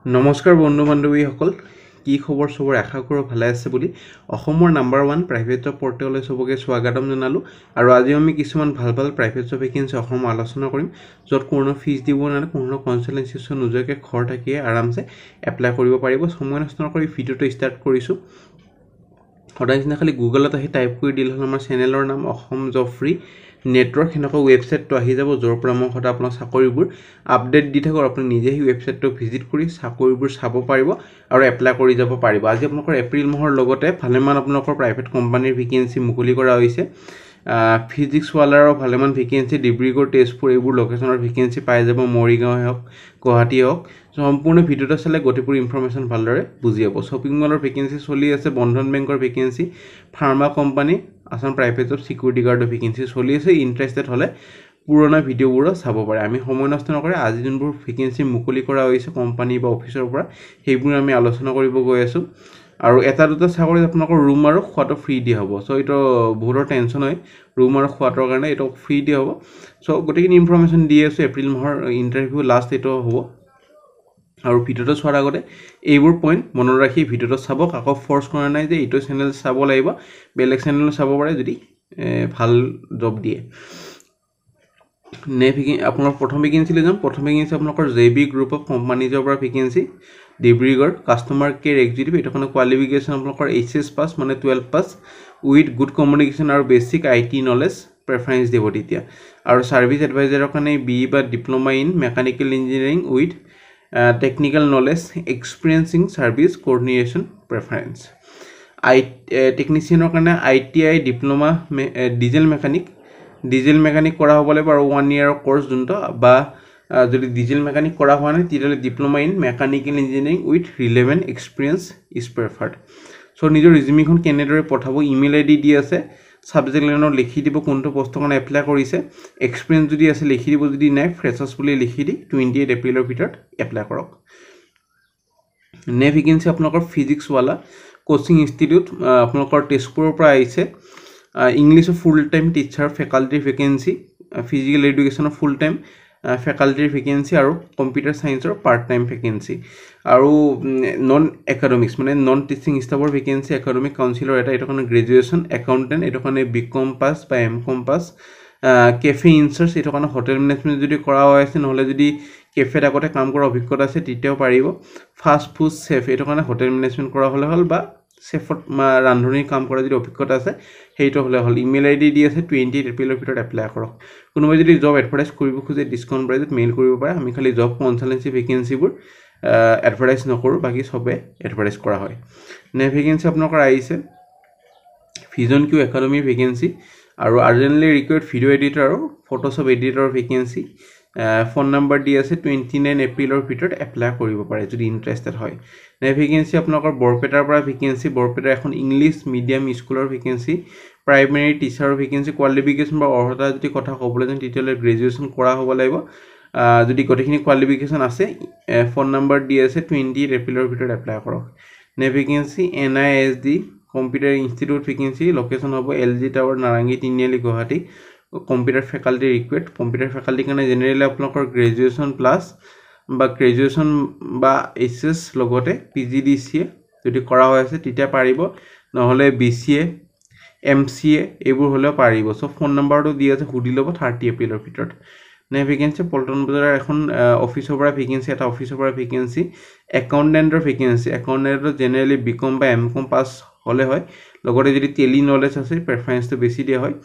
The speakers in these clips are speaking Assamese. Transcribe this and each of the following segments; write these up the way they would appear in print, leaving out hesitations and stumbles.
নমস্কাৰ বন্ধু বান্ধৱীসকল কি খবৰ সবৰ আশা কৰো ভালে আছে বুলি অসমৰ নাম্বাৰ 1 প্ৰাইভেট জব পৰ্টেললৈ সবকে স্বাগতম জনালো আৰু আজি আমি কিছুমান ভাল প্ৰাইভেট জব ভেকেন্সি অসম আলোচনা কৰিম যত কোনো ফিজ দিব নালাগে কোনো কনসালটেন্সি নোজোৱাকৈ ঘৰ থাকিয়ে আৰামছে এপ্লাই কৰিব পাৰিব সময় নষ্ট নকৰি ভিডিওটো ষ্টাৰ্ট কৰিছো সদায় নিচিনা খালি গুগলত আহি টাইপ কৰি দিলে আমাৰ চেনেলৰ নাম অসম জব ফ্ৰী নেটৱৰ্ক হেনকা ৱেবসাইটটো আহি যাব যৰ পৰা মই সদা আপোনাৰ চাকৰিবোৰ আপডেট দি থাকো আপুনি নিজে হি ৱেবসাইটটো ভিজিট কৰি চাকৰিবোৰ চাব পাৰিব আৰু এপ্লাই কৰি যাব পাৰিব আজি আপোনালোকৰ এপ্ৰিল মাহৰ লগতে ভালেমান আপোনালোকৰ প্ৰাইভেট কোম্পানীৰ ভেকেন্সি মুকলি কৰা হৈছে ফিজিক্স ওয়ালাৰৰ ভালেমান ভেকেন্সি ডিব্ৰুগড় তেজপুৰ এইবোৰ লোকেশনৰ ভেকেন্সি পাই যাব মৰিগাঁও হওক গুৱাহাটী হওক সম্পূৰ্ণ ভিডিওটো চালে গতিপুৰ ইনফৰমেশন ভালদৰে বুজি পাব শপিং মলৰ ভেকেন্সি চলি আছে বন্ধন বেংকৰ vacancy pharma company Assam private job security গাৰ্ডৰ ভেকেন্সি চলি আছে ইন্টাৰেষ্টেড হলে পুৰণা ভিডিওবোৰ চাব পাৰে আমি সময় নষ্ট নকৰে আজি যোনবোৰ ভেকেন্সি মুকলি কৰা হৈছে কোম্পানী বা অফিচৰ পৰা সেইবোৰ আমি আলোচনা কৰিব গৈ আছো আৰু এটা দুটা চাকৰি আপোনালোকৰ ৰুম আৰু খোৱাটো ফ্ৰী দিয়া হ'ব সো এটা বহুত টেনচন হয় ৰুম আৰু খোৱাটোৰ কাৰণে এটা ফ্ৰী দিয়া হ'ব সো গটেখিনি ইনফৰমেশন দি আছো এপ্ৰিল মাহৰ ইন্টাৰভিউ লাষ্ট এটো হ'ব আৰু ভিডিওটো চোৱাৰ আগতে এইবোৰ পইণ্ট মনত ৰাখি ভিডিওটো চাব কাকো ফৰ্স কৰা নাই যে এইটো চেনেল চাব লাগিব বেলেগ চেনেল চাব পাৰে যদি ভাল জব দিয়ে আপোনাৰ প্ৰথম ভেকেন্সি লৈ প্ৰথম ভেকেন্সি আপোনালোকৰ জেবি গ্ৰুপ অফ কোম্পানীজৰ পৰা vacancy Dibrugarh customer care executive এটা কোনো কোৱালিফিকেশন আপোনালোকৰ এইচএছ পাস মানে 12 পাস উইথ গুড কমিউনিকেশন আৰু বেসিক আইটি নলেজ প্ৰেফাৰেন্স দিব তেতিয়া আৰু সাৰ্ভিস এডভাইজাৰৰ কাৰণে বি বা diploma in mechanical engineering with technical knowledge experiencing service coordination preference technicianৰ কাৰণে ITI diploma diesel mechanic কৰা হ'ব লাগিব আৰু 1 year course যোনটো বা যদি diesel mechanic কৰা হোৱা নাই তেতিয়া diploma in mechanical engineering with relevant experience is preferred so নিজৰ ৰিজিউমিখন কেনেদৰে পঠাব ইমেইল আইডি দি আছে সাবজেক্ট লাইনত লিখি দিব কোনটো পোষ্টৰ কাৰণে এপ্লাই কৰিছে এক্সপেৰিয়েন্স যদি আছে লিখি দিব যদি নাই ফ্ৰেছাৰ্ছ বুলি লিখি দি 28 এপ্ৰিলৰ ভিতৰত এপ্লাই কৰক নে ভেকেন্সি আপোনালোকৰ ফিজিক্স ওয়ালা কোচিং ইনষ্টিটিউট আপোনালোকৰ তেজপুৰৰ পৰা আহিছে English full time teacher faculty vacancy physical এডুকেশনৰ ফুল টাইম ফেকাল্টিৰ ভেকেন্সি আৰু কম্পিউটাৰ সায়েন্সৰ পাৰ্ট টাইম ভেকেন্সি আৰু নন একাডেমিক্স মানে নন টিচিং ষ্টাফৰ ভেকেন্সি একাডেমিক কাউন্সিলৰ এটা কাৰণে গ্ৰেজুৱেচন একাউন্টেন্ট এটা কাৰণে বিকম পাস বা এমকম পাস কেফে ইনচাৰ্জ এটা কাৰণে হোটেল মেনেজমেন্ট যদি কৰা হৈছে নহলে যদি কেফেত আগতে কাম কৰা অভিজ্ঞতা আছে তেতিয়াও পাৰিব ফাষ্ট ফুড চেফ এটা কাৰণে হোটেল মেনেজমেন্ট কৰা হলে হল বা চেফত ৰান্ধনিৰ কাম কৰা যদি অভিজ্ঞতা আছে হেইটো হলে হল ইমেইল আইডি দি আছে 28 এপ্ৰিলৰ ভিতৰত এপ্লাই কৰক কোনোবাই যদি জব এডভাৰটাইজ কৰিব খোজে ডিসকাউন্ট প্ৰাইজত মেইল কৰিব পাৰে আমি খালি জব কনসালটেন্সি ভেকেন্সিবোৰ এডভাৰটাইজ নকৰো বাকি সবে এডভাৰটাইজ কৰা হয় নে ভেকেন্সি আপোনালোকৰ আহিছে ভিজন কিউ একাডেমি ভেকেন্সি আৰু আৰ্জেন্টলি ৰিকোয়াৰ্ড ভিডিও এডিটৰ আৰু Photoshop editor vacancy phone number দি আছে 29 এপ্ৰিলৰ ভিতৰত এপ্লাই কৰিব পাৰে যদি ইন্টাৰেষ্টেড হয় নে ভেকেন্সি আপোনালোকৰ বৰপেটাৰ পৰা ভেকেন্সি বৰপেটা এখন ইংলিশ মিডিয়াম স্কুলৰ ভেকেন্সি প্ৰাইমেৰী টিচাৰৰ ভেকেন্সি কোৱালিফিকেশন বা অৰ্হতা যদি কথা ক'বলৈ যান তেতিয়ালে গ্ৰেজুৱেচন কৰা হ'ব লাগিব যদি গটেখিনি কোৱালিফিকেশন আছে ফোন নাম্বাৰ দি আছে 28 এপ্ৰিলৰ ভিতৰত এপ্লাই কৰক নে vacancy NISD computer institute vacancy location হ'ব LG tower Narangi Tiniali Guwahati computer faculty required computer faculty কাৰণে জেনেৰেলি আপোনালোকৰ গ্ৰেজুৱেচন প্লাস বা গ্ৰেজুৱেচন বা এইচএছ লগতে PGDCA যদি কৰা হৈ আছে তেতিয়া পাৰিব নহলে BCA MCA এইবোৰ হলে পাৰিব সো ফোন নাম্বাৰটো দি আছে হুডি লব 30 এপ্ৰিলৰ ভিতৰত নে ভেকেন্সি পল্টন বজাৰৰ এখন অফিচৰ পৰা ভেকেন্সি এটা অফিচৰ পৰা ভেকেন্সি একাউন্টেন্টৰ ভেকেন্সি একাউন্টেন্টৰ জেনেৰেলি বিকম বা এমকম পাস হলে হয় লগতে যদি টেলি নলেজ আছে প্ৰেফাৰেন্সটো বেছি দিয়া হয়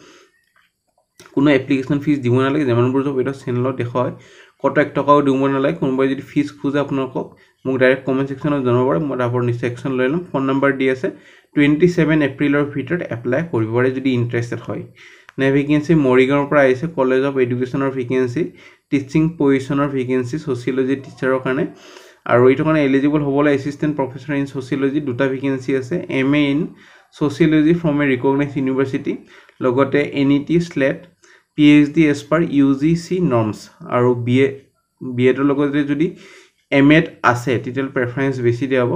কোনো এপ্লিকেশন ফিজ দিব নালাগে যেমনবোৰ জব এটা চেনেলত দেখা হয় কত 1 টকাও দিব নালাগে কোনোবাই যদি ফিজ খোজে আপোনালোকক মোক ডাইৰেক্ট কমেন্ট সেকশনত জনাব পাৰে মই আপোনাৰ নিশ্চয় একশন লৈ লম ফোন নাম্বাৰ দি আছে 27 এপ্ৰিলৰ ভিতৰত এপ্লাই কৰিব পাৰে যদি ইন্টাৰেষ্টেড হয় নে ভেকেন্সি মৰিগাঁওৰ পৰা আহিছে কলেজ অফ এডুকেশনৰ ভেকেন্সি টিচিং পজিশনৰ ভেকেন্সি সোশিয়োলজি টিচাৰৰ কাৰণে আৰু এইটো কাৰণে এলিজিবল হ'বলৈ এসিস্টেন্ট প্ৰফেসৰ ইন সোশিয়োলজি দুটা ভেকেন্সি আছে MA in sociology from a recognised university লগতে NET SLET PhD as per UGC norms আৰু BEd লগতে যদি MAd আছে টিটেল প্ৰেফাৰেন্স বেছি দিয়া হ'ব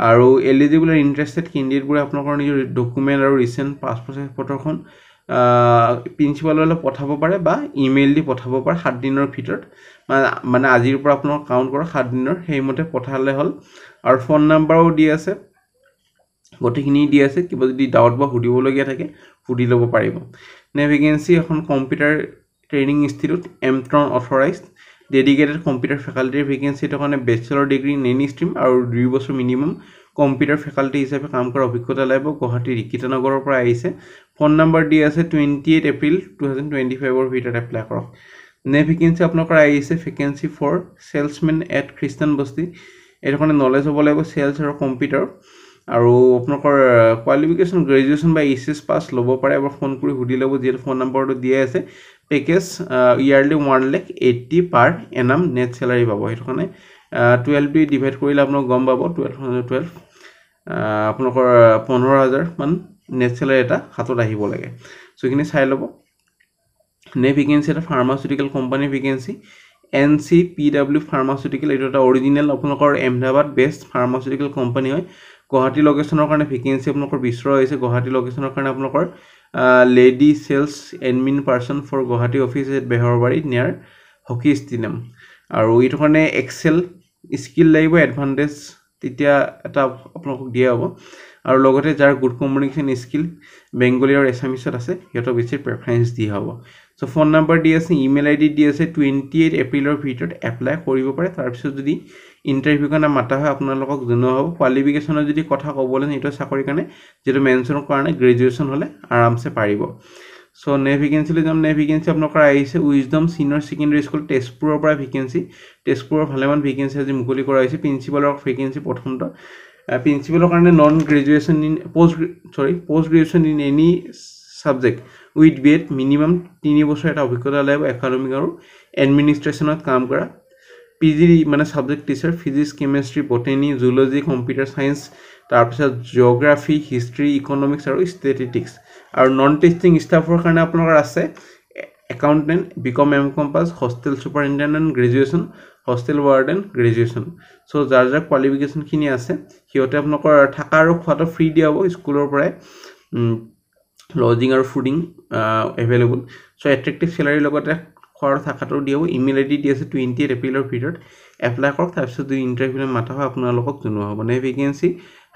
আৰু এলিজিবল আৰু ইন্টাৰেষ্টেড ক্যান্ডিডেট বোৰ আপোনালোকৰ নিজৰ ডকুমেন্ট আৰু ৰিসেন্ট পাছপোৰ্ট ফটোখন প্ৰিন্সিপাললৈ পঠাব পাৰে বা ইমেইল দি পঠাব পাৰে 7 দিনৰ ভিতৰত মানে আজিৰ পৰা আপোনাক কাউণ্ট কৰক 7 দিনৰ সেইমতে পঠালে হ'ল আৰু ফোন নাম্বাৰো দি আছে গোটেইখিনি দি আছে কিবা যদি ডাউট বা সুধিবলগীয়া থাকে সুধি ল'ব পাৰিব নে ভেকেন্সি এখন computer training institute Amtron authorised dedicated computer ফেকাল্টিৰ ভেকেন্সি এটা কাৰণে bachelor degree in any stream আৰু 2 বছৰ মিনিমাম কম্পিউটাৰ ফেকাল্টি হিচাপে কাম কৰা অভিজ্ঞতা লাগিব গুৱাহাটী ৰিকিটানগৰৰ পৰা আহিছে ফোন নাম্বাৰ দি আছে 28 এপ্ৰিল 2025 ভিতৰত এপ্লাই কৰক নে ভেকেন্সি আপোনালোকৰ আহিছে ভেকেন্সি ফৰ সেলছমেন এট খ্ৰীষ্টান বস্তি এটা কাৰণে নলেজ হ'ব লাগিব সেলছ আৰু কম্পিউটাৰ আৰু আপোনালোকৰ কোৱালিফিকেশ্যন গ্ৰেজুৱেশ্যন বা এইচএছ পাছ ল'ব পাৰে এবাৰ ফোন কৰি সুধি ল'ব যিহেতু ফোন নাম্বাৰটো দিয়া আছে পেকেজ ইয়াৰলি 1,80,000 পাৰ এনাম নেট চেলাৰী পাব সেইটো কাৰণে 12 দি ডিভাইড কৰিলে আপোনাক গম পাব 12 আপোনালোকৰ 15,000 মান নেট চেলাৰী এটা হাতত আহিব লাগে সো এইখিনি চাই ল'ব নে ভেকেন্সি এটা pharmaceutical company vacancy NCPW pharmaceutical এইটো এটা অৰিজিনেল আপোনালোকৰ এমদাবাদ বেষ্ট ফাৰ্মাচিউটিকেল কোম্পানী হয় গুৱাহাটী লোকেশ্যনৰ কাৰণে ভেকেন্সি আপোনালোকৰ বিচৰা হৈছে গুৱাহাটী লোকেশ্যনৰ কাৰণে আপোনালোকৰ lady sales admin person for Guwahati office at Beharbari near hockey stadium আৰু এইটো কাৰণে এক্সেল স্কিল লাগিব এডভান্টেজ তেতিয়া এটা আপোনালোকক দিয়া হ'ব আৰু লগতে যাৰ গুড কমিউনিকেশ্যন স্কিল বেংগলী আৰু এছামিছত আছে সিহঁতক বেছি প্ৰেফাৰেন্স দিয়া হ'ব সো ফোন নাম্বাৰ দি আছে ইমেইল আইডি দি আছে 28 এপ্ৰিলৰ ভিতৰত এপ্লাই কৰিব পাৰে তাৰপিছত যদি ইণ্টাৰভিউ কাৰণে মাতা হয় আপোনালোকক জনোৱা হ'ব কোৱালিফিকেশ্যনৰ যদি কথা ক'বলৈ এইটো চাকৰিৰ কাৰণে যেটো মেনশ্যন কৰা নাই গ্ৰেজুৱেশ্যন হ'লে আৰামছে পাৰিব সো নে ভেকেন্সিলৈ যাম নে ভেকেন্সি আপোনালোকৰ আহিছে উইজডম চিনিয়ৰ সেকেন্ডাৰী স্কুল তেজপুৰৰ পৰা ভেকেন্সি তেজপুৰৰ ভালেমান ভেকেন্সি আজি মুকলি কৰা হৈছে প্ৰিন্সিপালৰ ভেকেন্সি প্ৰথমটো প্ৰিন্সিপালৰ কাৰণে non graduation in post graduation in any subject with BEd minimum 3 বছৰ এটা অভিজ্ঞতা লাগিব একাডেমিক আৰু এডমিনিষ্ট্ৰেশ্যনত কাম কৰা পিজি মানে subject teacher physics chemistry botany zoology computer science তাৰপিছত জিওগ্ৰাফি হিষ্ট্ৰী ইকনমিক্স আৰু ষ্টেটিষ্টিক্স আৰু নন টিচিং ষ্টাফৰ কাৰণে আপোনালোকৰ আছে accountant BCom MCom pass hostel superintendent graduation hostel warden graduation so যাৰ যাৰ কোৱালিফিকেশ্যনখিনি আছে সিহঁতে আপোনালোকৰ থাকা আৰু খোৱাটো ফ্ৰী দিয়া হ'ব স্কুলৰ পৰাই লজিং আৰু fooding available so attractive salary লগতে খোৱাৰ থাকাটো দিয়া হ'ব ইমেইল আইডি দি আছে 28 এপ্ৰিলৰ ভিতৰত এপ্লাই কৰক তাৰপিছত যদি ইণ্টাৰভিউলৈ মাতা হয় আপোনালোকক জনোৱা হ'ব নে ভেকেন্সি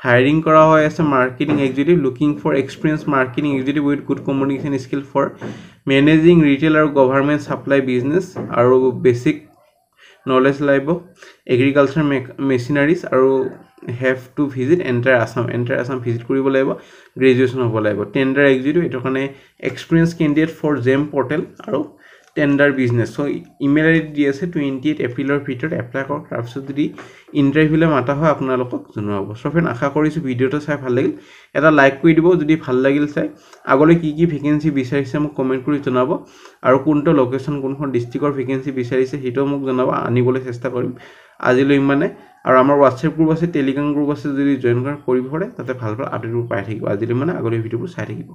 হায়াৰিং কৰা হৈ আছে marketing executive looking for experience marketing executive with good communication skill for managing retail আৰু গভৰ্ণমেণ্ট ছাপ্লাই বিজনেছ আৰু বেছিক নলেজ লাগিব এগ্ৰিকালচাৰ মেচিনাৰিজ আৰু have to visit entire Assam visit কৰিব লাগিব গ্ৰেজুৱেশ্যন হ'ব লাগিব টেণ্ডাৰ এক্সিকিউটিভ এইটো কাৰণে experience candidate for GeM portal আৰু tender business so email ID দি আছে 28 এপ্ৰিলৰ ভিতৰত এপ্লাই কৰক তাৰপিছত যদি ইণ্টাৰভিউলৈ মাতা হয় আপোনালোকক জনোৱা হ'ব সো ফ্ৰেণ্ড আশা কৰিছোঁ ভিডিঅ'টো চাই ভাল লাগিল এটা লাইক কৰি দিব যদি ভাল লাগিল চাই আগলৈ কি ভেকেন্সি বিচাৰিছে মোক কমেণ্ট কৰি জনাব আৰু কোনটো লোকেশ্যন কোনখন ডিষ্ট্ৰিক্টৰ ভেকেন্সি বিচাৰিছে সেইটো মোক জনাব আনিবলৈ চেষ্টা কৰিম আজিলৈ ইমানে আৰু আমাৰ হোৱাটছএপ গ্ৰুপ আছে টেলিগ্ৰাম গ্ৰুপ আছে যদি জয়েন কৰিব পাৰে তাতে ভাল আপডেটবোৰ পাই থাকিব আজিলৈ মানে আগলৈ ভিডিঅ'বোৰ চাই থাকিব